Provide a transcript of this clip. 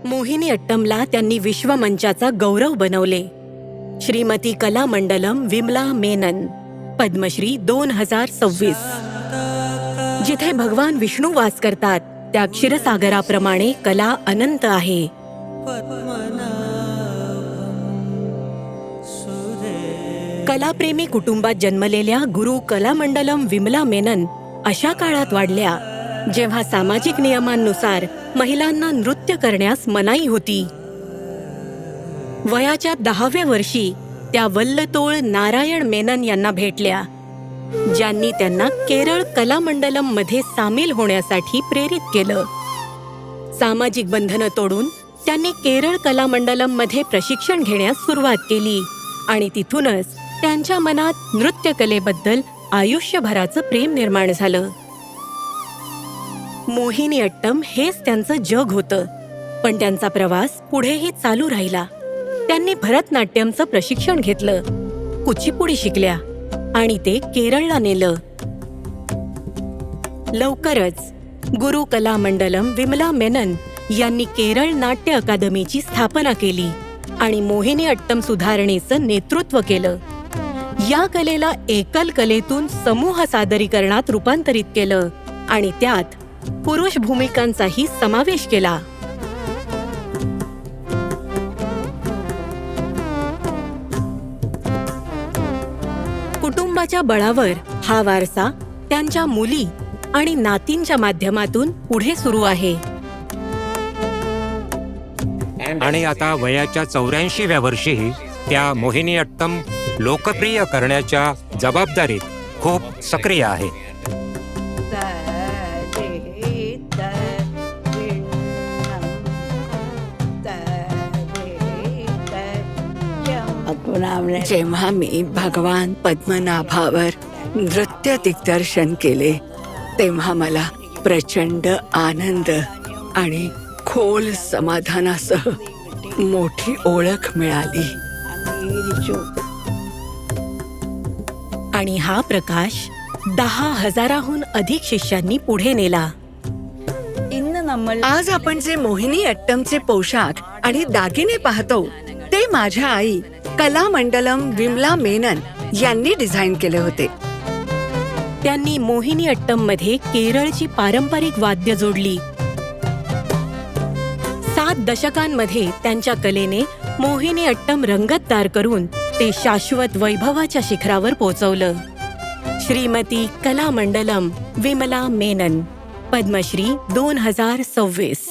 मोहिनी अट्टमला त्यांनी विश्वमंचाचा गौरव बनवले. श्रीमती कलामंडलम विमला मेनन, पद्मश्री 2026. जिथे भगवान विष्णू वास करतात त्या क्षीरसागराप्रमाणे कला अनंत आहे. कलाप्रेमी कुटुंबात जन्मलेल्या गुरु कलामंडलम विमला मेनन अशा काळात वाढल्या जेव्हा सामाजिक नियमांनुसार महिलांना नृत्य करण्यास मनाई होती. वयाच्या 10व्या वर्षी त्या वल्लतोळ नारायण मेनन यांना भेटल्या, ज्यांनी त्यांना केरळ कलामंडलम मध्ये सामील होण्यासाठी प्रेरित केलं. सामाजिक बंधनं तोडून त्यांनी केरळ कलामंडलम मध्ये प्रशिक्षण घेण्यास सुरुवात केली आणि तिथूनच त्यांच्या मनात नृत्यकलेबद्दल आयुष्यभराचं प्रेम निर्माण झालं. मोहिनी अट्टम हेच त्यांचं जग होतं, पण त्यांचा प्रवास पुढेही चालू राहिला. त्यांनी भरतनाट्यमचं प्रशिक्षण घेतलं, कुचिपुडी शिकल्या आणि ते केरळला नेलं. लवकरच गुरु कलामंडलम विमला मेनन यांनी केरळ नाट्य अकादमीची स्थापना केली आणि मोहिनी अट्टम सुधारणेचं नेतृत्व केलं. या कलेला एकल कलेतून समूह सादरीकरणात रूपांतरित केलं आणि त्यात पुरुष भूमिकांचाही समावेश केला. कुटुंबाच्या बळावर हा वारसा त्यांच्या मुली आणि नातींच्या माध्यमातून पुढे सुरू आहे. आणि आता वयाच्या 84व्या वर्षीही त्या मोहिनी अट्टम लोकप्रिय करण्याच्या जबाबदारीत खूप सक्रिय आहे. जेव्हा मी भगवान पद्मनाभावर नृत्य दिग्दर्शन केले तेव्हा मला प्रचंड आनंद आणि खोल समाधानासह मोठी ओळख मिळाली. आणि हा प्रकाश 10,000हून अधिक शिष्यांनी पुढे नेला. आज आपण जे मोहिनी अट्टमचे पोशाख आणि दागिने पाहतो ते माझ्या आई कलामंडलम विमला मेनन यांनी डिझाईन केले होते. त्यांनी मोहिनी अट्टम मध्ये केरळची पारंपरिक वाद्य जोडली. 7 दशकांमध्ये त्यांच्या कलेने मोहिनी अट्टम रंगतदार करून ते शाश्वत वैभवाच्या शिखरावर पोहोचवलं. श्रीमती कलामंडलम विमला मेनन, पद्मश्री 2026.